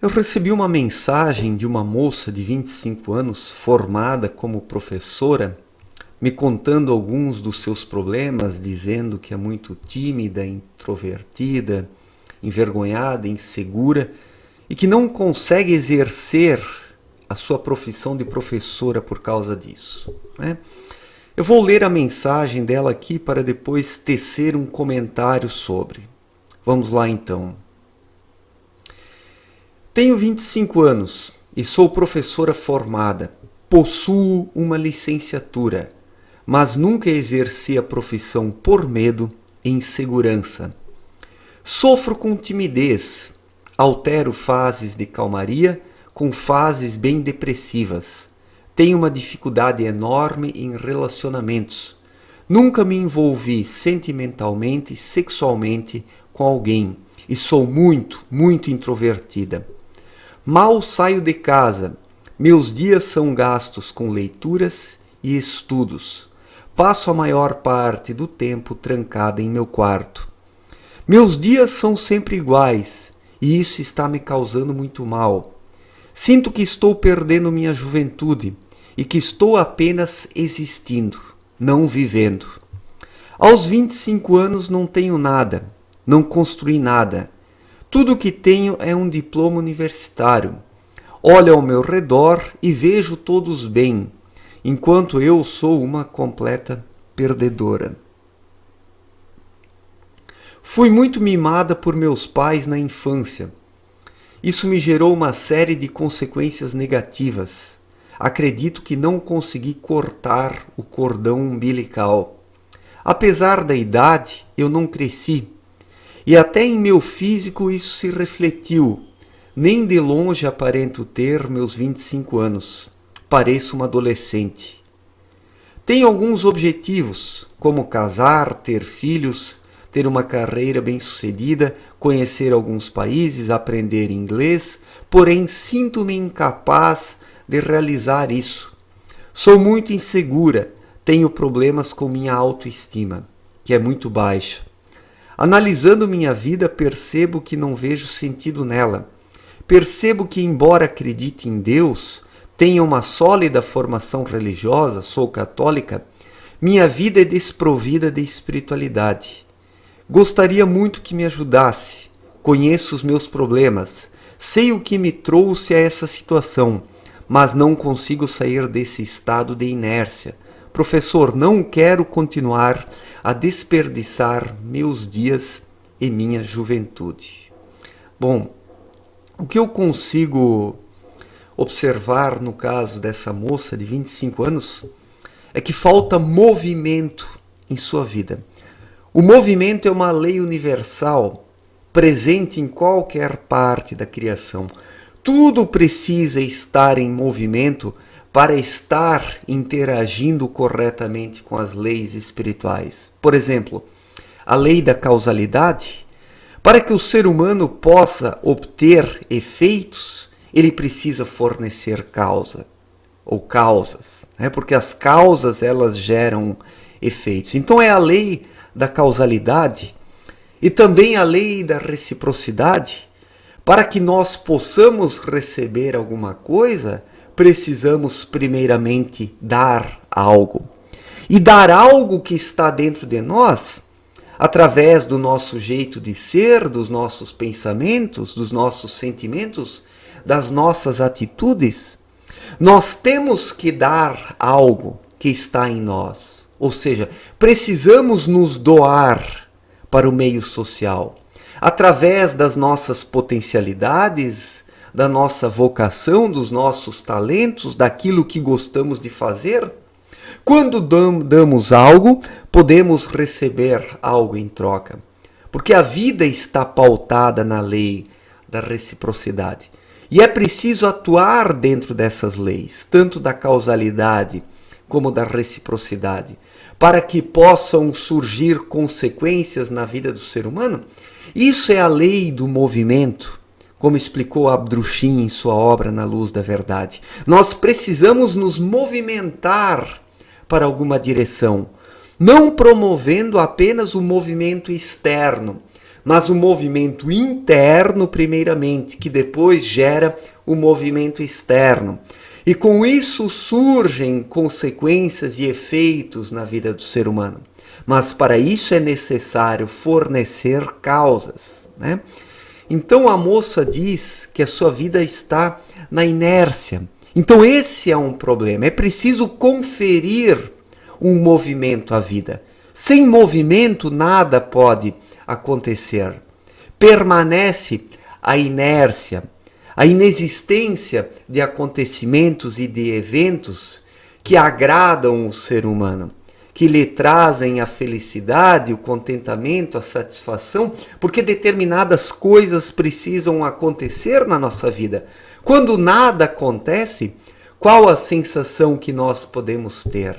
Eu recebi uma mensagem de uma moça de 25 anos, formada como professora, me contando alguns dos seus problemas, dizendo que é muito tímida, introvertida, envergonhada, insegura e que não consegue exercer a sua profissão de professora por causa disso, né? Eu vou ler a mensagem dela aqui para depois tecer um comentário sobre. Vamos lá então. Tenho 25 anos e sou professora formada. Possuo uma licenciatura, mas nunca exerci a profissão por medo e insegurança. Sofro com timidez, altero fases de calmaria com fases bem depressivas. Tenho uma dificuldade enorme em relacionamentos. Nunca me envolvi sentimentalmente, sexualmente com alguém e sou muito introvertida. Mal saio de casa. Meus dias são gastos com leituras e estudos. Passo a maior parte do tempo trancada em meu quarto. Meus dias são sempre iguais e isso está me causando muito mal. Sinto que estou perdendo minha juventude e que estou apenas existindo, não vivendo. Aos 25 anos não tenho nada, não construí nada. Tudo o que tenho é um diploma universitário. Olho ao meu redor e vejo todos bem, enquanto eu sou uma completa perdedora. Fui muito mimada por meus pais na infância. Isso me gerou uma série de consequências negativas. Acredito que não consegui cortar o cordão umbilical. Apesar da idade, eu não cresci. E até em meu físico isso se refletiu. Nem de longe aparento ter meus 25 anos. Pareço uma adolescente. Tenho alguns objetivos, como casar, ter filhos, ter uma carreira bem-sucedida, conhecer alguns países, aprender inglês, porém sinto-me incapaz de realizar isso. Sou muito insegura, tenho problemas com minha autoestima, que é muito baixa. Analisando minha vida, percebo que não vejo sentido nela. Percebo que, embora acredite em Deus, tenha uma sólida formação religiosa, sou católica, minha vida é desprovida de espiritualidade. Gostaria muito que me ajudasse. Conheço os meus problemas. Sei o que me trouxe a essa situação, mas não consigo sair desse estado de inércia. Professor, não quero continuar a desperdiçar meus dias e minha juventude. Bom, o que eu consigo observar no caso dessa moça de 25 anos é que falta movimento em sua vida. O movimento é uma lei universal, presente em qualquer parte da criação. Tudo precisa estar em movimento para estar interagindo corretamente com as leis espirituais. Por exemplo, a lei da causalidade. Para que o ser humano possa obter efeitos, ele precisa fornecer causa ou causas, né? Porque as causas elas geram efeitos. Então é a lei da causalidade e também a lei da reciprocidade. Para que nós possamos receber alguma coisa, precisamos primeiramente dar algo. E dar algo que está dentro de nós, através do nosso jeito de ser, dos nossos pensamentos, dos nossos sentimentos, das nossas atitudes, nós temos que dar algo que está em nós. Ou seja, precisamos nos doar para o meio social. Através das nossas potencialidades, da nossa vocação, dos nossos talentos, daquilo que gostamos de fazer. Quando damos algo, podemos receber algo em troca. Porque a vida está pautada na lei da reciprocidade. E é preciso atuar dentro dessas leis, tanto da causalidade como da reciprocidade, para que possam surgir consequências na vida do ser humano. Isso é a lei do movimento, como explicou Abdrushim em sua obra Na Luz da Verdade. Nós precisamos nos movimentar para alguma direção, não promovendo apenas o movimento externo, mas o movimento interno primeiramente, que depois gera o movimento externo. E com isso surgem consequências e efeitos na vida do ser humano. Mas para isso é necessário fornecer causas, né? Então a moça diz que a sua vida está na inércia. Então esse é um problema. É preciso conferir um movimento à vida. Sem movimento nada pode acontecer. Permanece a inércia, a inexistência de acontecimentos e de eventos que agradam o ser humano, que lhe trazem a felicidade, o contentamento, a satisfação, porque determinadas coisas precisam acontecer na nossa vida. Quando nada acontece, qual a sensação que nós podemos ter?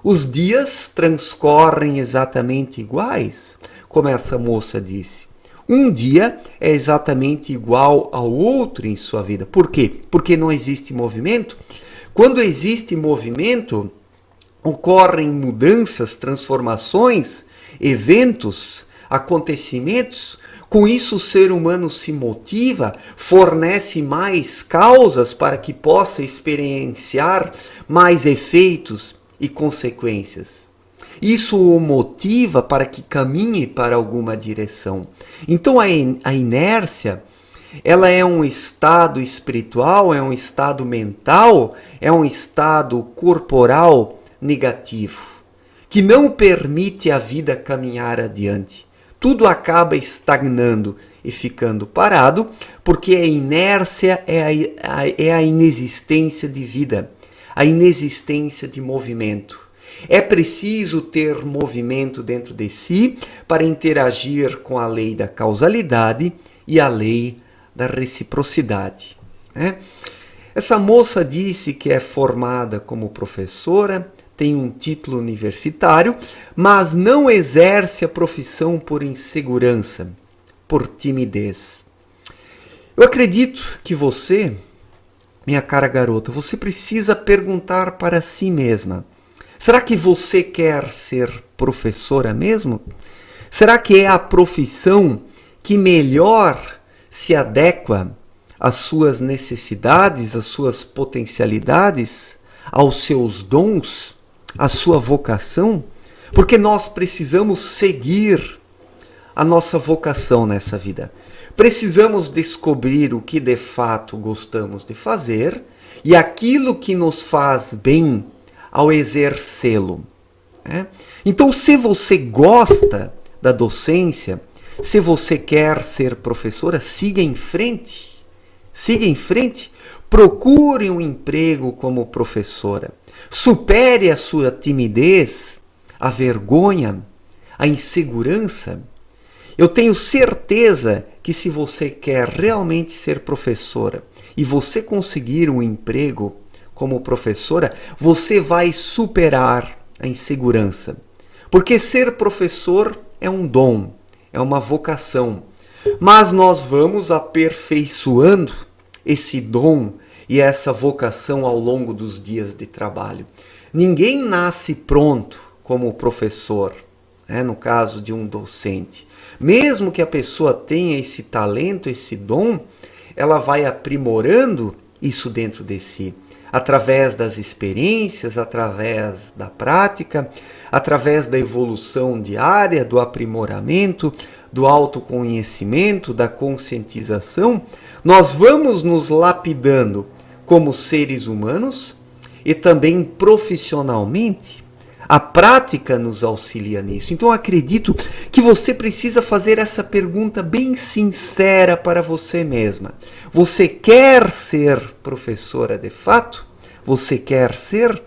Os dias transcorrem exatamente iguais, como essa moça disse. Um dia é exatamente igual ao outro em sua vida. Por quê? Porque não existe movimento. Quando existe movimento, ocorrem mudanças, transformações, eventos, acontecimentos. Com isso, o ser humano se motiva, fornece mais causas para que possa experienciar mais efeitos e consequências. Isso o motiva para que caminhe para alguma direção. Então a inércia, ela é um estado espiritual, é um estado mental, é um estado corporal negativo, que não permite a vida caminhar adiante. Tudo acaba estagnando e ficando parado, porque a inércia é a inexistência de vida, a inexistência de movimento. É preciso ter movimento dentro de si para interagir com a lei da causalidade e a lei da reciprocidade, né? Essa moça disse que é formada como professora, tem um título universitário, mas não exerce a profissão por insegurança, por timidez. Eu acredito que você, minha cara garota, você precisa perguntar para si mesma: será que você quer ser professora mesmo? Será que é a profissão que melhor se adequa às suas necessidades, às suas potencialidades, aos seus dons, à sua vocação? Porque nós precisamos seguir a nossa vocação nessa vida. Precisamos descobrir o que de fato gostamos de fazer e aquilo que nos faz bem ao exercê-lo, né? Então, se você gosta da docência, se você quer ser professora, siga em frente. Siga em frente. Procure um emprego como professora. Supere a sua timidez, a vergonha, a insegurança. Eu tenho certeza que se você quer realmente ser professora e você conseguir um emprego como professora, você vai superar a insegurança. Porque ser professor é um dom, é uma vocação. Mas nós vamos aperfeiçoando esse dom e essa vocação ao longo dos dias de trabalho. Ninguém nasce pronto como professor, né? No caso de um docente. Mesmo que a pessoa tenha esse talento, esse dom, ela vai aprimorando isso dentro de si, através das experiências, através da prática, através da evolução diária, do aprimoramento, do autoconhecimento, da conscientização. Nós vamos nos lapidando como seres humanos e também profissionalmente. A prática nos auxilia nisso. Então, acredito que você precisa fazer essa pergunta bem sincera para você mesma. Você quer ser professora de fato? Você quer ser?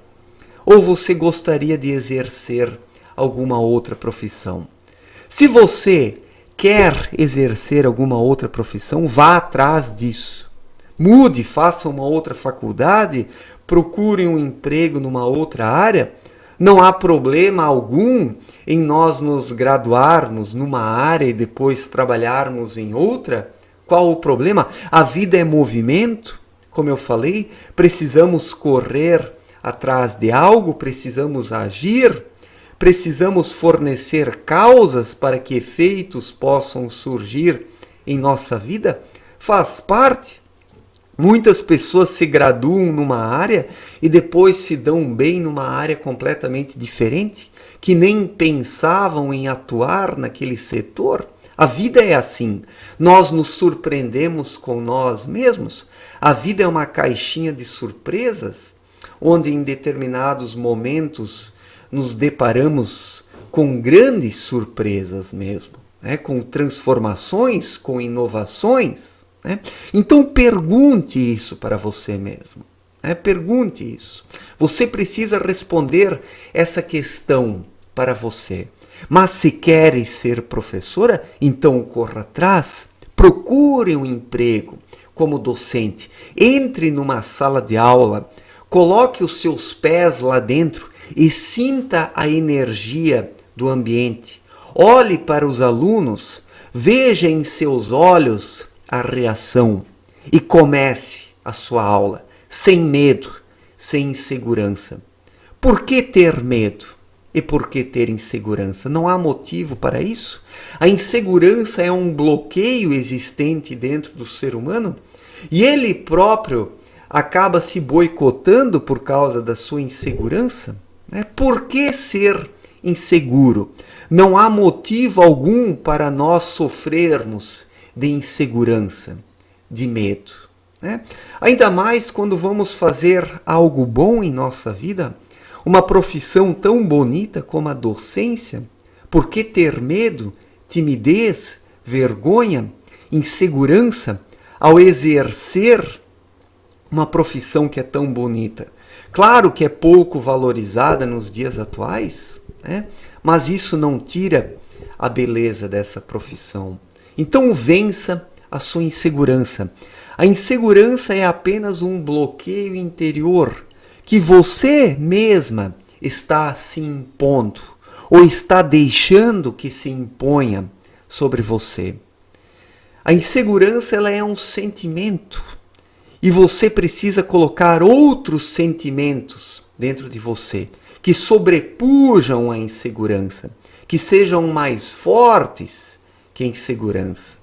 Ou você gostaria de exercer alguma outra profissão? Se você quer exercer alguma outra profissão, vá atrás disso. Mude, faça uma outra faculdade, procure um emprego numa outra área. Não há problema algum em nós nos graduarmos numa área e depois trabalharmos em outra. Qual o problema? A vida é movimento, como eu falei, precisamos correr atrás de algo, precisamos agir, Precisamos fornecer causas para que efeitos possam surgir em nossa vida? Faz parte. Muitas pessoas se graduam numa área e depois se dão bem numa área completamente diferente, que nem pensavam em atuar naquele setor. A vida é assim. Nós nos surpreendemos com nós mesmos. A vida é uma caixinha de surpresas, onde em determinados momentos nos deparamos com grandes surpresas mesmo, né? Com transformações, com inovações. Né? Então pergunte isso para você mesmo. Né? Pergunte isso. Você precisa responder essa questão para você. Mas se queres ser professora, então corra atrás. Procure um emprego como docente. Entre numa sala de aula. Coloque os seus pés lá dentro e sinta a energia do ambiente. Olhe para os alunos. Veja em seus olhos a reação e comece a sua aula sem medo, sem insegurança. Por que ter medo e por que ter insegurança? Não há motivo para isso? A insegurança é um bloqueio existente dentro do ser humano e ele próprio acaba se boicotando por causa da sua insegurança. Por que ser inseguro? Não há motivo algum para nós sofrermos de insegurança, de medo. Né? Ainda mais quando vamos fazer algo bom em nossa vida, uma profissão tão bonita como a docência. Por que ter medo, timidez, vergonha, insegurança ao exercer uma profissão que é tão bonita? Claro que é pouco valorizada nos dias atuais, né? Mas isso não tira a beleza dessa profissão. Então vença a sua insegurança. A insegurança é apenas um bloqueio interior que você mesma está se impondo ou está deixando que se imponha sobre você. A insegurança ela é um sentimento e você precisa colocar outros sentimentos dentro de você que sobrepujam a insegurança, que sejam mais fortes que a insegurança.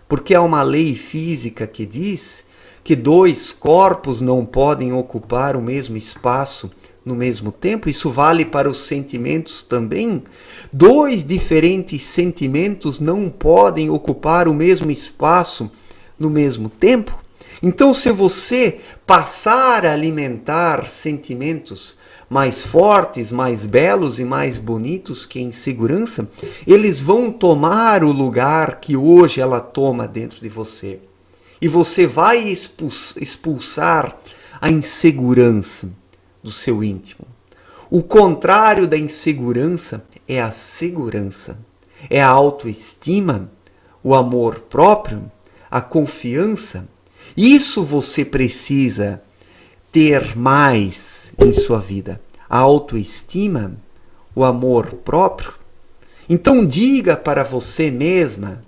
Porque há uma lei física que diz que dois corpos não podem ocupar o mesmo espaço no mesmo tempo. Isso vale para os sentimentos também. Dois diferentes sentimentos não podem ocupar o mesmo espaço no mesmo tempo. Então, se você passar a alimentar sentimentos mais fortes, mais belos e mais bonitos que a insegurança, eles vão tomar o lugar que hoje ela toma dentro de você. E você vai expulsar a insegurança do seu íntimo. O contrário da insegurança é a segurança, é a autoestima, o amor próprio, a confiança. Isso você precisa ter mais em sua vida. A autoestima, o amor próprio. Então diga para você mesma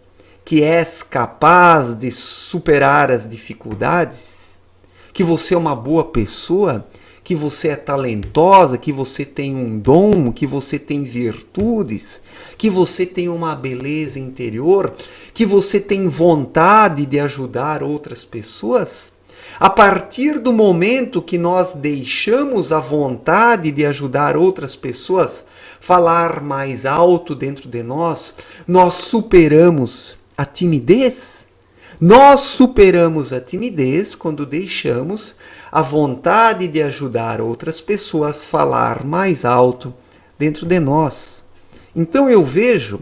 que és capaz de superar as dificuldades, que você é uma boa pessoa, que você é talentosa, que você tem um dom, que você tem virtudes, que você tem uma beleza interior, que você tem vontade de ajudar outras pessoas. A partir do momento que nós deixamos a vontade de ajudar outras pessoas falar mais alto dentro de nós, nós superamos a timidez. Nós superamos a timidez quando deixamos a vontade de ajudar outras pessoas falar mais alto dentro de nós. Então eu vejo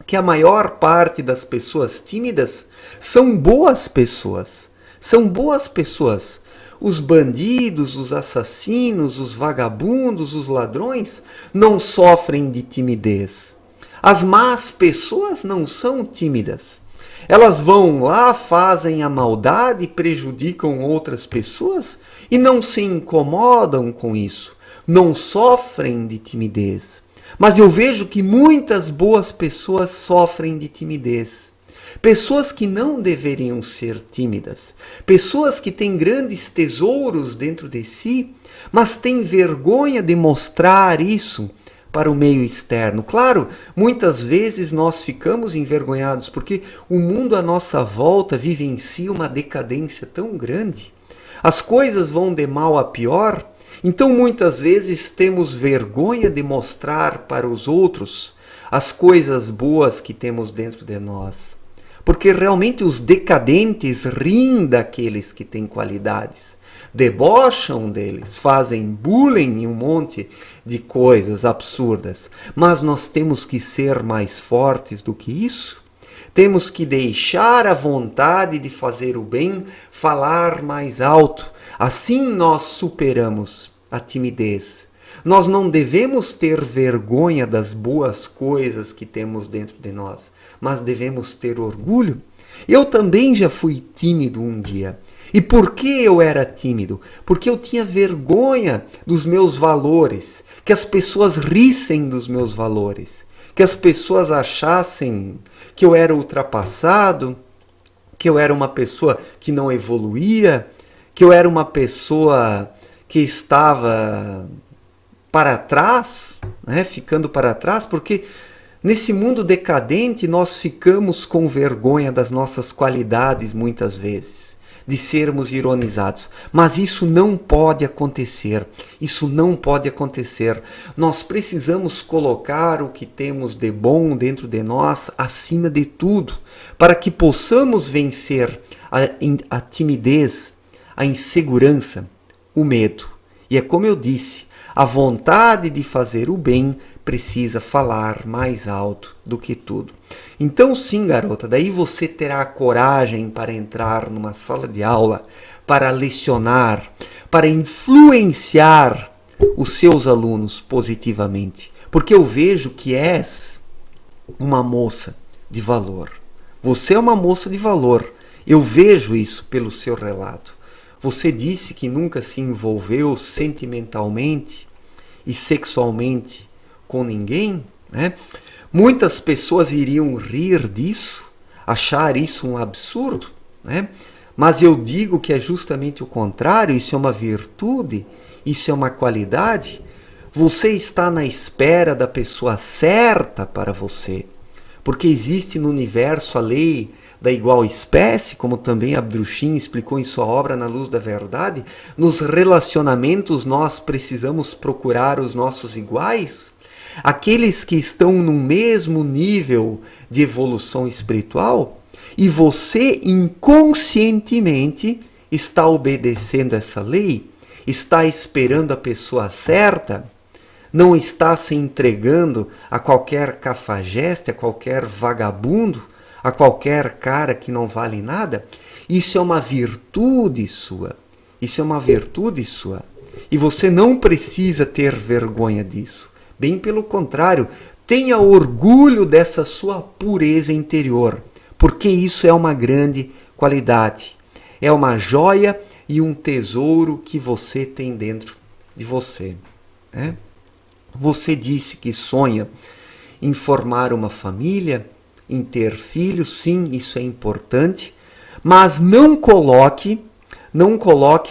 que a maior parte das pessoas tímidas são boas pessoas. São boas pessoas. Os bandidos, os assassinos, os vagabundos, os ladrões não sofrem de timidez. As más pessoas não são tímidas. Elas vão lá, fazem a maldade, prejudicam outras pessoas e não se incomodam com isso. Não sofrem de timidez. Mas eu vejo que muitas boas pessoas sofrem de timidez. Pessoas que não deveriam ser tímidas. Pessoas que têm grandes tesouros dentro de si, mas têm vergonha de mostrar isso para o meio externo. Claro, muitas vezes nós ficamos envergonhados porque o mundo à nossa volta vive em si uma decadência tão grande. As coisas vão de mal a pior, então muitas vezes temos vergonha de mostrar para os outros as coisas boas que temos dentro de nós. Porque realmente os decadentes riem daqueles que têm qualidades, debocham deles, fazem bullying e um monte de coisas absurdas. Mas nós temos que ser mais fortes do que isso. Temos que deixar a vontade de fazer o bem falar mais alto. Assim nós superamos a timidez. Nós não devemos ter vergonha das boas coisas que temos dentro de nós, mas devemos ter orgulho. Eu também já fui tímido um dia. E por que eu era tímido? Porque eu tinha vergonha dos meus valores, que as pessoas rissem dos meus valores, que as pessoas achassem que eu era ultrapassado, que eu era uma pessoa que não evoluía, que eu era uma pessoa que estava para trás, né? Ficando para trás, porque nesse mundo decadente nós ficamos com vergonha das nossas qualidades muitas vezes, de sermos ironizados. Mas isso não pode acontecer. Isso não pode acontecer. Nós precisamos colocar o que temos de bom dentro de nós acima de tudo, para que possamos vencer a timidez, a insegurança, o medo. E é como eu disse, a vontade de fazer o bem precisa falar mais alto do que tudo. Então sim, garota, daí você terá coragem para entrar numa sala de aula, para lecionar, para influenciar os seus alunos positivamente. Porque eu vejo que és uma moça de valor. Você é uma moça de valor. Eu vejo isso pelo seu relato. Você disse que nunca se envolveu sentimentalmente e sexualmente com ninguém, né? Muitas pessoas iriam rir disso, achar isso um absurdo, né? Mas eu digo que é justamente o contrário, isso é uma virtude, isso é uma qualidade. Você está na espera da pessoa certa para você, porque existe no universo a lei da igual espécie, como também Abdrushim explicou em sua obra Na Luz da Verdade. Nos relacionamentos nós precisamos procurar os nossos iguais, aqueles que estão no mesmo nível de evolução espiritual, e você inconscientemente está obedecendo essa lei, está esperando a pessoa certa, não está se entregando a qualquer cafajeste, a qualquer vagabundo, a qualquer cara que não vale nada. Isso é uma virtude sua. Isso é uma virtude sua. E você não precisa ter vergonha disso. Bem pelo contrário, tenha orgulho dessa sua pureza interior, porque isso é uma grande qualidade. É uma joia e um tesouro que você tem dentro de você, né? Você disse que sonha em formar uma família, em ter filhos. Sim, isso é importante, mas não coloque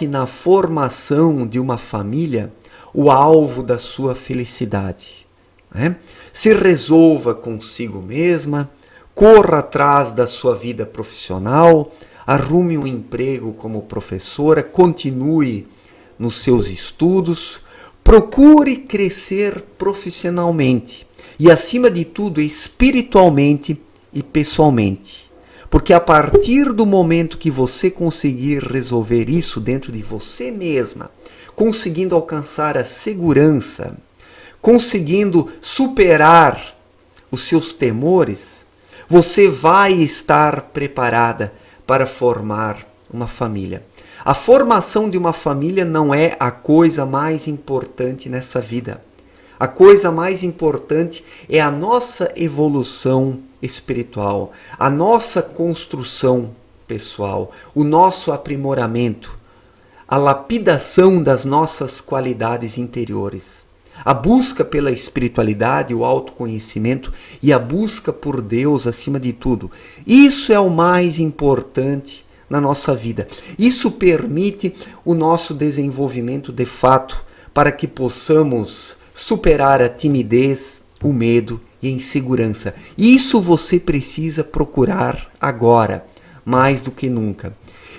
na formação de uma família o alvo da sua felicidade, né? Se resolva consigo mesma, corra atrás da sua vida profissional, arrume um emprego como professora, continue nos seus estudos, procure crescer profissionalmente e, acima de tudo, espiritualmente e pessoalmente. Porque a partir do momento que você conseguir resolver isso dentro de você mesma, conseguindo alcançar a segurança, conseguindo superar os seus temores, você vai estar preparada para formar uma família. A formação de uma família não é a coisa mais importante nessa vida. A coisa mais importante é a nossa evolução espiritual, a nossa construção pessoal, o nosso aprimoramento, a lapidação das nossas qualidades interiores, a busca pela espiritualidade, o autoconhecimento e a busca por Deus acima de tudo. Isso é o mais importante na nossa vida. Isso permite o nosso desenvolvimento de fato, para que possamos superar a timidez, o medo e a insegurança. Isso você precisa procurar agora, mais do que nunca.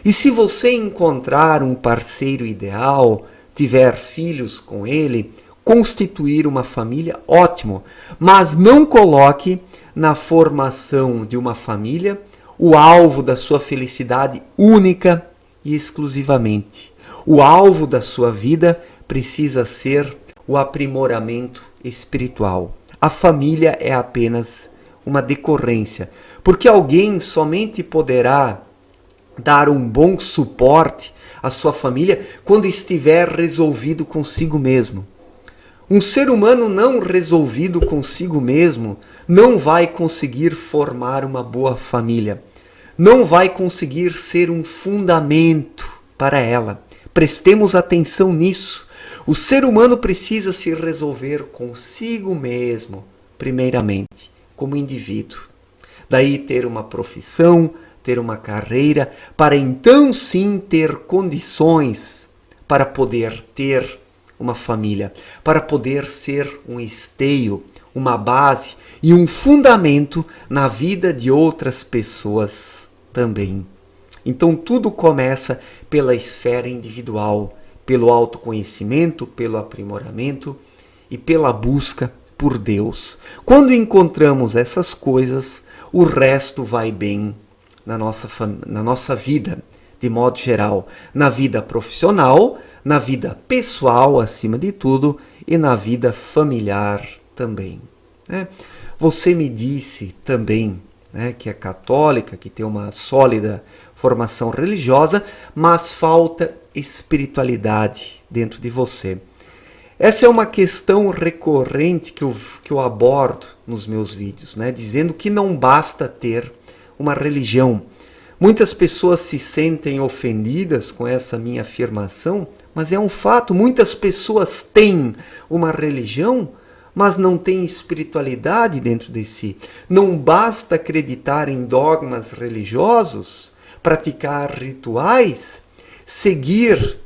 E se você encontrar um parceiro ideal, tiver filhos com ele, constituir uma família, ótimo. Mas não coloque na formação de uma família o alvo da sua felicidade única e exclusivamente. O alvo da sua vida precisa ser o aprimoramento espiritual. A família é apenas uma decorrência, porque alguém somente poderá dar um bom suporte à sua família quando estiver resolvido consigo mesmo. Um ser humano não resolvido consigo mesmo não vai conseguir formar uma boa família, não vai conseguir ser um fundamento para ela. Prestemos atenção nisso. O ser humano precisa se resolver consigo mesmo, primeiramente, como indivíduo. Daí ter uma profissão, ter uma carreira, para então sim ter condições para poder ter uma família, para poder ser um esteio, uma base e um fundamento na vida de outras pessoas também. Então tudo começa pela esfera individual, pelo autoconhecimento, pelo aprimoramento e pela busca por Deus. Quando encontramos essas coisas, o resto vai bem na nossa vida, de modo geral, na vida profissional, na vida pessoal, acima de tudo, e na vida familiar também. Você me disse também que é católica, que tem uma sólida formação religiosa, mas falta espiritualidade dentro de você. Essa é uma questão recorrente que eu abordo nos meus vídeos, dizendo que não basta ter uma religião. Muitas pessoas se sentem ofendidas com essa minha afirmação, mas é um fato. Muitas pessoas têm uma religião, mas não têm espiritualidade dentro de si. Não basta acreditar em dogmas religiosos, praticar rituais, seguir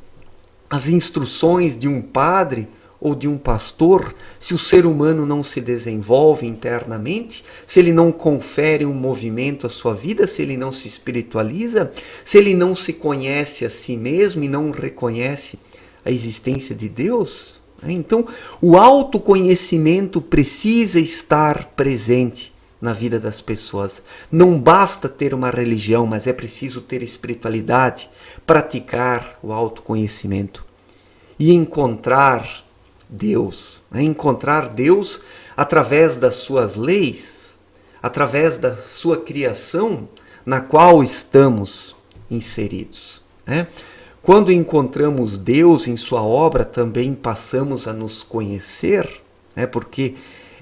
as instruções de um padre ou de um pastor, se o ser humano não se desenvolve internamente, se ele não confere um movimento à sua vida, se ele não se espiritualiza, se ele não se conhece a si mesmo e não reconhece a existência de Deus. Então, o autoconhecimento precisa estar presente na vida das pessoas. Não basta ter uma religião, mas é preciso ter espiritualidade, praticar o autoconhecimento e encontrar Deus. Encontrar Deus através das suas leis, através da sua criação na qual estamos inseridos. Quando encontramos Deus em sua obra, também passamos a nos conhecer, porque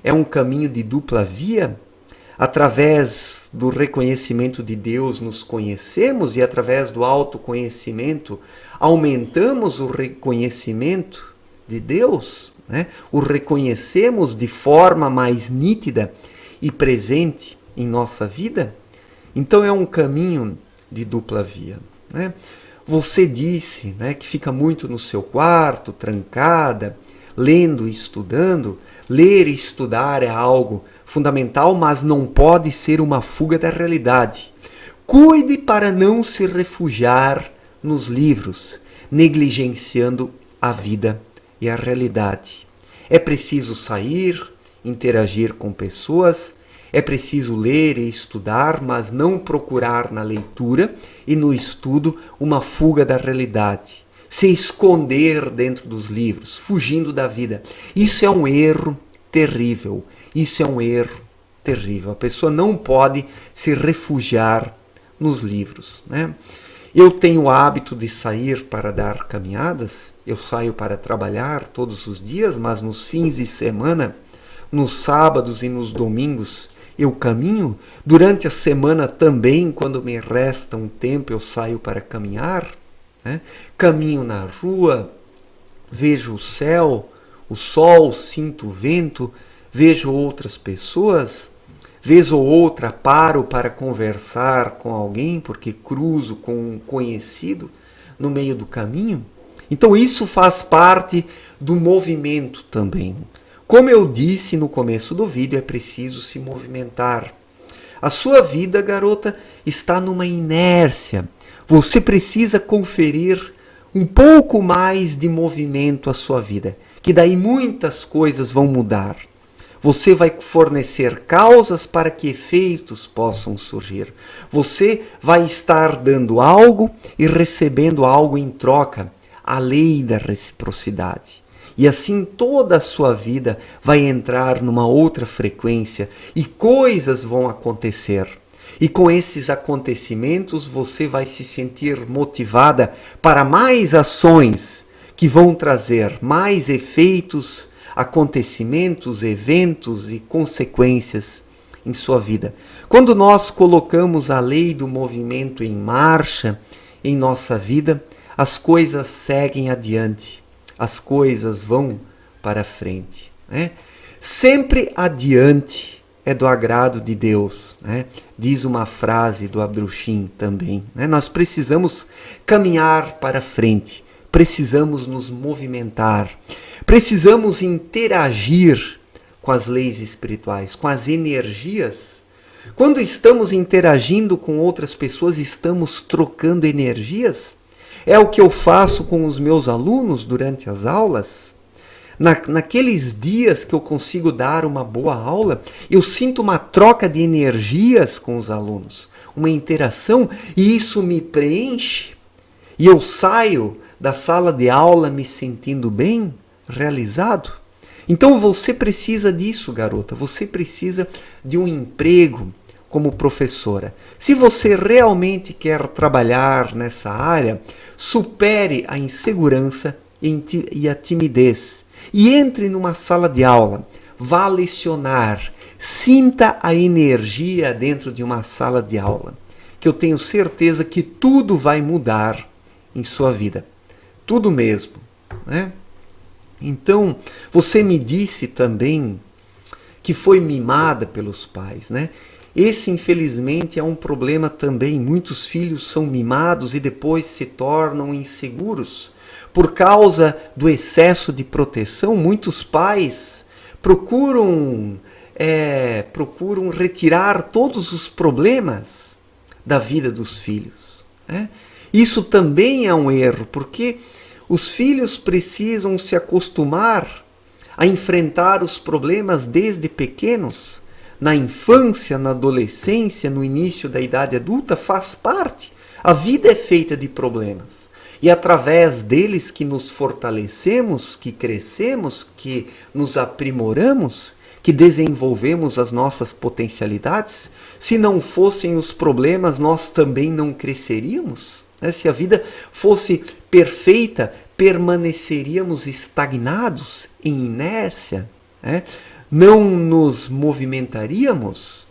é um caminho de dupla via. Através do reconhecimento de Deus nos conhecemos e através do autoconhecimento aumentamos o reconhecimento de Deus, o reconhecemos de forma mais nítida e presente em nossa vida. Então é um caminho de dupla via. Você disse que fica muito no seu quarto, trancada, lendo e estudando. Ler e estudar é algo fundamental, mas não pode ser uma fuga da realidade. Cuide para não se refugiar nos livros, negligenciando a vida e a realidade. É preciso sair, interagir com pessoas, é preciso ler e estudar, mas não procurar na leitura e no estudo uma fuga da realidade. Se esconder dentro dos livros, fugindo da vida. Isso é um erro terrível. Isso é um erro terrível. A pessoa não pode se refugiar nos livros. Eu tenho o hábito de sair para dar caminhadas. Eu saio para trabalhar todos os dias, mas nos fins de semana, nos sábados e nos domingos, eu caminho. Durante a semana também, quando me resta um tempo, eu saio para caminhar. Caminho na rua, vejo o céu, o sol, sinto o vento, vejo outras pessoas, vez ou outra paro para conversar com alguém, porque cruzo com um conhecido no meio do caminho. Então isso faz parte do movimento também. Como eu disse no começo do vídeo, é preciso se movimentar. A sua vida, garota, está numa inércia. Você precisa conferir um pouco mais de movimento à sua vida, que daí muitas coisas vão mudar. Você vai fornecer causas para que efeitos possam surgir. Você vai estar dando algo e recebendo algo em troca. A lei da reciprocidade. E assim toda a sua vida vai entrar numa outra frequência e coisas vão acontecer. E com esses acontecimentos você vai se sentir motivada para mais ações que vão trazer mais efeitos, acontecimentos, eventos e consequências em sua vida. Quando nós colocamos a lei do movimento em marcha em nossa vida, as coisas seguem adiante, as coisas vão para frente. Né? Sempre adiante é do agrado de Deus, né? Diz uma frase do Abdrushim também. Né? Nós precisamos caminhar para frente, precisamos nos movimentar, precisamos interagir com as leis espirituais, com as energias. Quando estamos interagindo com outras pessoas, estamos trocando energias. É o que eu faço com os meus alunos durante as aulas. Naqueles dias que eu consigo dar uma boa aula, eu sinto uma troca de energias com os alunos, uma interação, e isso me preenche. E eu saio da sala de aula me sentindo bem, realizado. Então você precisa disso, garota. Você precisa de um emprego como professora. Se você realmente quer trabalhar nessa área, supere a insegurança e a timidez e entre numa sala de aula, vá lecionar, sinta a energia dentro de uma sala de aula, que eu tenho certeza que tudo vai mudar em sua vida, tudo mesmo, né? Então, você me disse também que foi mimada pelos pais, né? Esse, infelizmente, é um problema também. Muitos filhos são mimados e depois se tornam inseguros. Por causa do excesso de proteção, muitos pais procuram retirar todos os problemas da vida dos filhos. Né? Isso também é um erro, porque os filhos precisam se acostumar a enfrentar os problemas desde pequenos. Na infância, na adolescência, no início da idade adulta, faz parte. A vida é feita de problemas. E através deles que nos fortalecemos, que crescemos, que nos aprimoramos, que desenvolvemos as nossas potencialidades. Se não fossem os problemas, nós também não cresceríamos. Se a vida fosse perfeita, permaneceríamos estagnados, em inércia. Não nos movimentaríamos.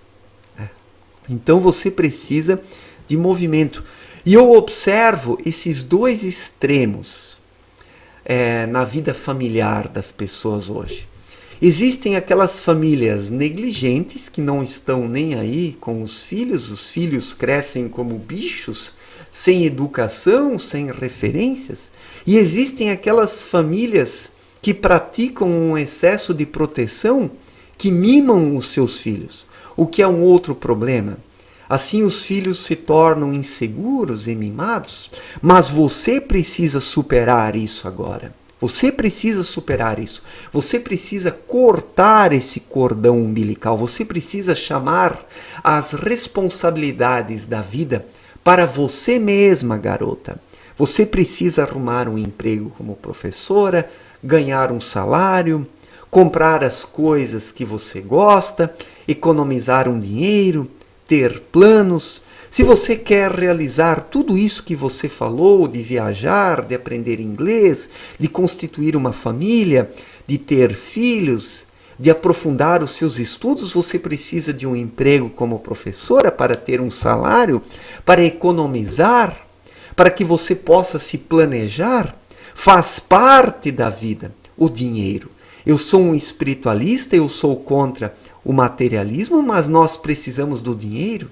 Então você precisa de movimento. E eu observo esses dois extremos na vida familiar das pessoas hoje. Existem aquelas famílias negligentes que não estão nem aí com os filhos crescem como bichos, sem educação, sem referências. E existem aquelas famílias que praticam um excesso de proteção, que mimam os seus filhos, o que é um outro problema. Assim os filhos se tornam inseguros e mimados, mas você precisa superar isso agora. Você precisa superar isso. Você precisa cortar esse cordão umbilical. Você precisa chamar as responsabilidades da vida para você mesma, garota. Você precisa arrumar um emprego como professora, ganhar um salário, comprar as coisas que você gosta, economizar um dinheiro, ter planos. Se você quer realizar tudo isso que você falou, de viajar, de aprender inglês, de constituir uma família, de ter filhos, de aprofundar os seus estudos, você precisa de um emprego como professora para ter um salário, para economizar, para que você possa se planejar. Faz parte da vida o dinheiro. Eu sou um espiritualista, eu sou contra o materialismo, mas nós precisamos do dinheiro.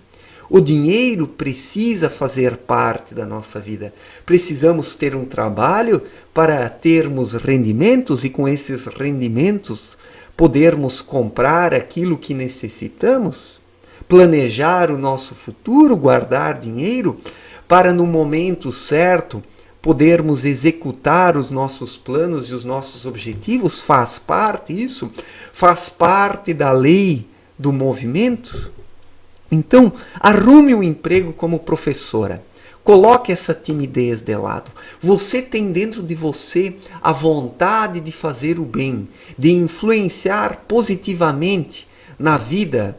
O dinheiro precisa fazer parte da nossa vida. Precisamos ter um trabalho para termos rendimentos e com esses rendimentos podermos comprar aquilo que necessitamos, planejar o nosso futuro, guardar dinheiro para no momento certo podermos executar os nossos planos e os nossos objetivos. Faz parte isso? Faz parte da lei do movimento? Então, arrume um emprego como professora. Coloque essa timidez de lado. Você tem dentro de você a vontade de fazer o bem, de influenciar positivamente na vida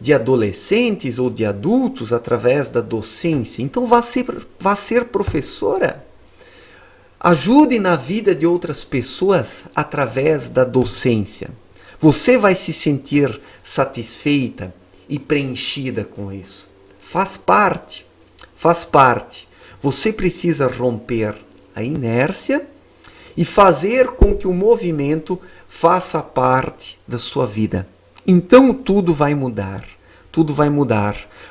de adolescentes ou de adultos através da docência. Então, vá ser professora. Ajude na vida de outras pessoas através da docência. Você vai se sentir satisfeita e preenchida com isso. Faz parte. Você precisa romper a inércia e fazer com que o movimento faça parte da sua vida. Então tudo vai mudar.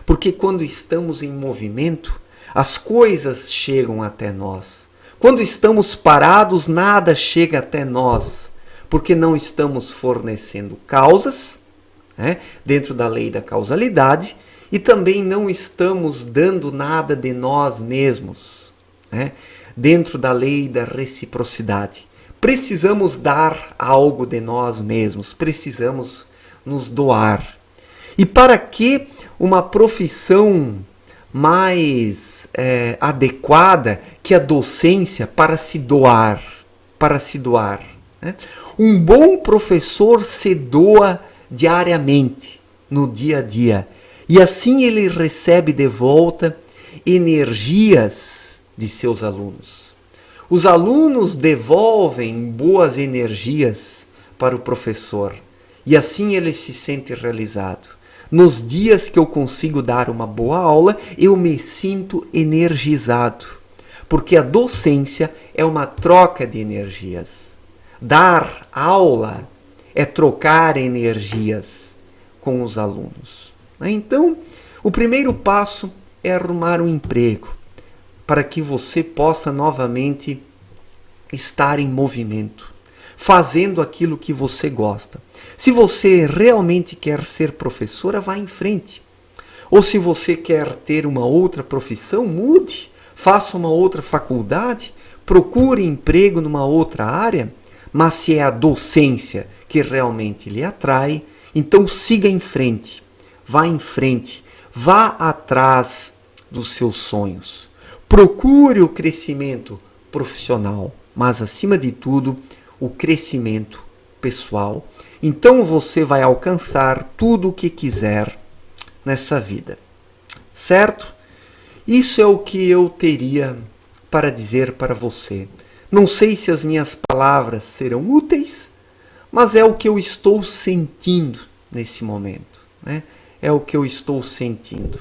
Porque quando estamos em movimento, as coisas chegam até nós. Quando estamos parados, nada chega até nós, porque não estamos fornecendo causas, dentro da lei da causalidade, e também não estamos dando nada de nós mesmos, dentro da lei da reciprocidade. Precisamos dar algo de nós mesmos, precisamos nos doar. E para que uma profissão mais adequada que a docência para se doar? Um bom professor se doa diariamente, no dia a dia. E assim ele recebe de volta energias de seus alunos. Os alunos devolvem boas energias para o professor. E assim ele se sente realizado. Nos dias que eu consigo dar uma boa aula, eu me sinto energizado. Porque a docência é uma troca de energias. Dar aula é trocar energias com os alunos. Então, o primeiro passo é arrumar um emprego para que você possa novamente estar em movimento, fazendo aquilo que você gosta. Se você realmente quer ser professora, vá em frente. Ou se você quer ter uma outra profissão, mude, faça uma outra faculdade, procure emprego numa outra área. Mas se é a docência que realmente lhe atrai, então siga em frente, vá atrás dos seus sonhos. Procure o crescimento profissional, mas acima de tudo, o crescimento pessoal. Então você vai alcançar tudo o que quiser nessa vida. Certo? Isso é o que eu teria para dizer para você. Não sei se as minhas palavras serão úteis, mas é o que eu estou sentindo nesse momento. É o que eu estou sentindo.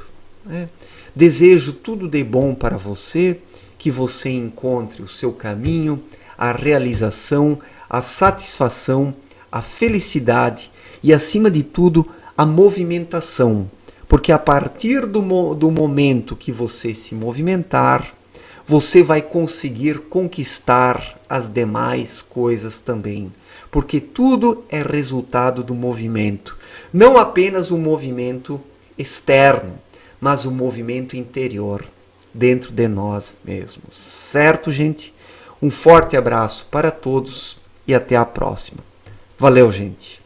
Desejo tudo de bom para você, que você encontre o seu caminho, a realização, a satisfação, a felicidade e, acima de tudo, a movimentação. Porque a partir do momento que você se movimentar, você vai conseguir conquistar as demais coisas também. Porque tudo é resultado do movimento. Não apenas o movimento externo, mas o movimento interior, dentro de nós mesmos. Certo, gente? Um forte abraço para todos e até a próxima. Valeu, gente!